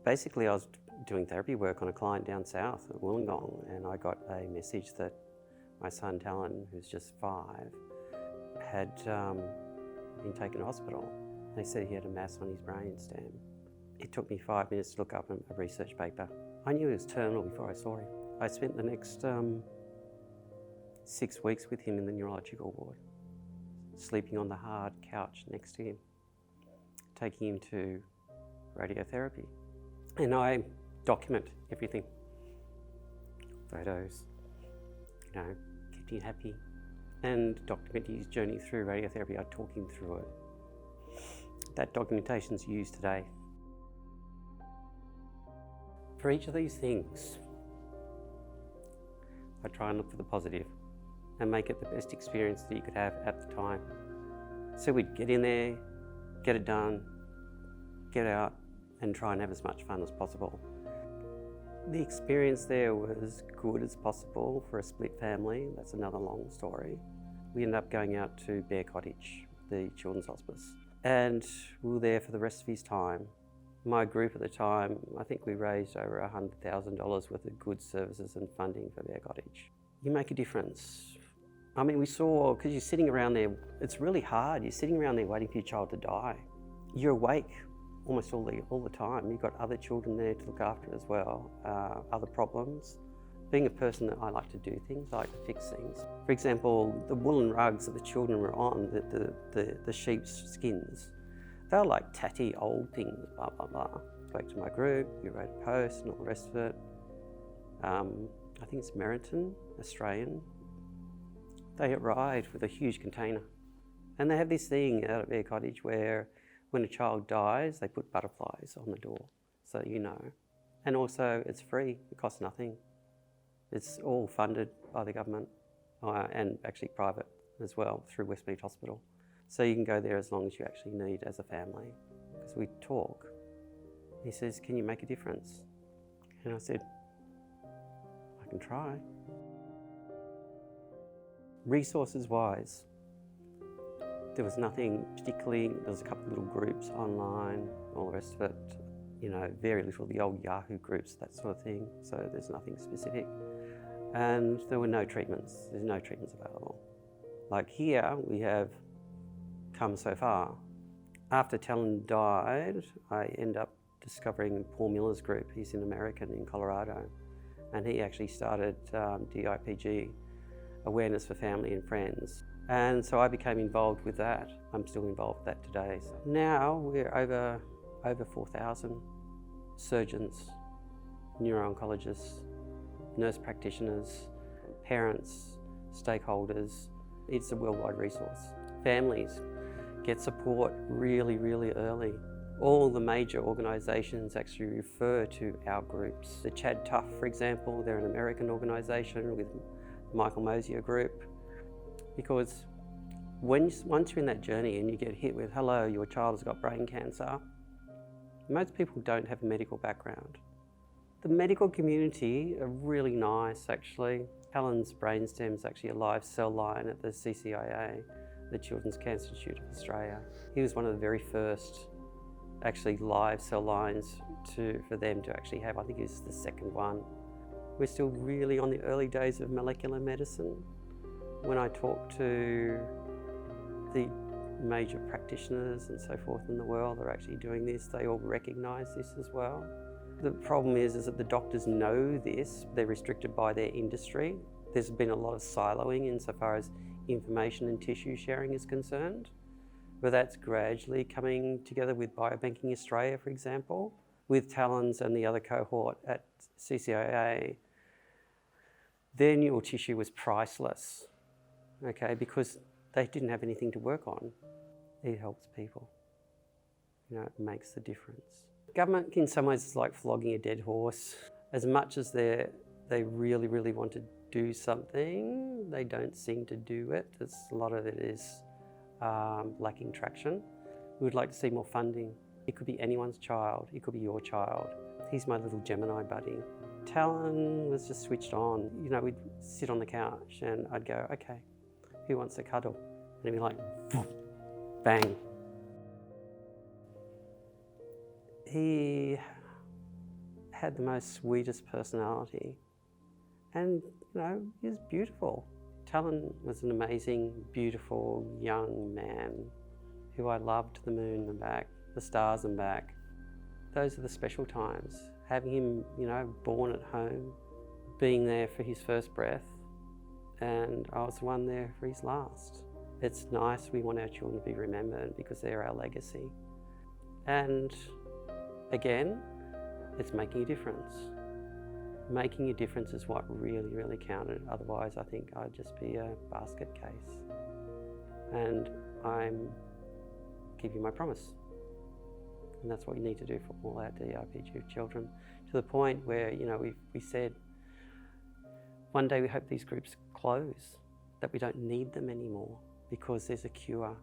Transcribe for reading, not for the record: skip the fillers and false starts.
Basically, I was doing therapy work on a client down south at Wollongong, and I got a message that my son Talon, who's just 5, had been taken to hospital. They said he had a mass on his brainstem. It took me 5 minutes to look up a research paper. I knew he was terminal before I saw him. I spent the next 6 weeks with him in the neurological ward, sleeping on the hard couch next to him, taking him to radiotherapy. And I document everything. Photos, kept him happy. And documenting his journey through radiotherapy, I talk him through it. That documentation's used today. For each of these things, I try and look for the positive and make it the best experience that you could have at the time. So we'd get in there, get it done, get out, and try and have as much fun as possible. The experience there was as good as possible for a split family. That's another long story. We ended up going out to Bear Cottage, the children's hospice, and we were there for the rest of his time. My group at the time, I think we raised over $100,000 worth of goods, services and funding for Bear Cottage. You make a difference. I mean, we saw, because you're sitting around there, it's really hard. You're sitting around there waiting for your child to die. You're awake almost all the time. You've got other children there to look after as well, other problems. Being a person that I like to do things, I like to fix things. For example, the woolen rugs that the children were on, the sheep's skins, they were like tatty old things, blah, blah, blah. Spoke to my group, we wrote a post and all the rest of it. I think it's Meriton, Australian. They arrived with a huge container. And they have this thing out at Bear Cottage where when a child dies, they put butterflies on the door, so you know. And also it's free, it costs nothing. It's all funded by the government and actually private as well through Westmead Hospital. So you can go there as long as you actually need as a family. Because we talk. He says, can you make a difference? And I said, I can try. Resources wise, there was nothing particularly. There was a couple of little groups online, all the rest of it, very little, the old Yahoo groups, that sort of thing. So there's nothing specific. And there were no treatments. There's no treatments available. Like here, we have come so far. After Talon died, I end up discovering Paul Miller's group. He's an American in Colorado. And he actually started DIPG, Awareness for Family and Friends. And so I became involved with that. I'm still involved with that today. So now we're over 4,000 surgeons, neuro-oncologists, nurse practitioners, parents, stakeholders. It's a worldwide resource. Families get support really, really early. All the major organisations actually refer to our groups. The Chad Tough, for example, they're an American organisation with Michael Mosier Group. Because once you're in that journey and you get hit with, hello, your child has got brain cancer, most people don't have a medical background. The medical community are really nice, actually. Talon's brainstem is actually a live cell line at the CCIA, the Children's Cancer Institute of Australia. He was one of the very first actually live cell lines for them to actually have. I think he was the second one. We're still really on the early days of molecular medicine. When I talk to the major practitioners and so forth in the world that are actually doing this, they all recognise this as well. The problem is that the doctors know this, they're restricted by their industry. There's been a lot of siloing insofar as information and tissue sharing is concerned, but that's gradually coming together with Biobanking Australia, for example, with Talon's and the other cohort at CCIA. Their neural tissue was priceless, okay, because they didn't have anything to work on. It helps people. It makes the difference. Government in some ways is like flogging a dead horse. As much as they really, really want to do something, they don't seem to do it. A lot of it is lacking traction. We would like to see more funding. It could be anyone's child, it could be your child. He's my little Gemini buddy. Talon was just switched on. We'd sit on the couch and I'd go, okay, who wants to cuddle? And he'd be like, bang. He had the most sweetest personality. And, you know, he was beautiful. Talon was an amazing, beautiful young man who I loved to the moon and back, the stars and back. Those are the special times. Having him, you know, born at home, being there for his first breath, and I was the one there for his last. It's nice, we want our children to be remembered because they're our legacy. And again, it's making a difference. Making a difference is what really, really counted. Otherwise, I think I'd just be a basket case. And I'm keeping my promise. And that's what we need to do for all our DRP children, to the point where, you know, we said, one day we hope these groups close, that we don't need them anymore because there's a cure.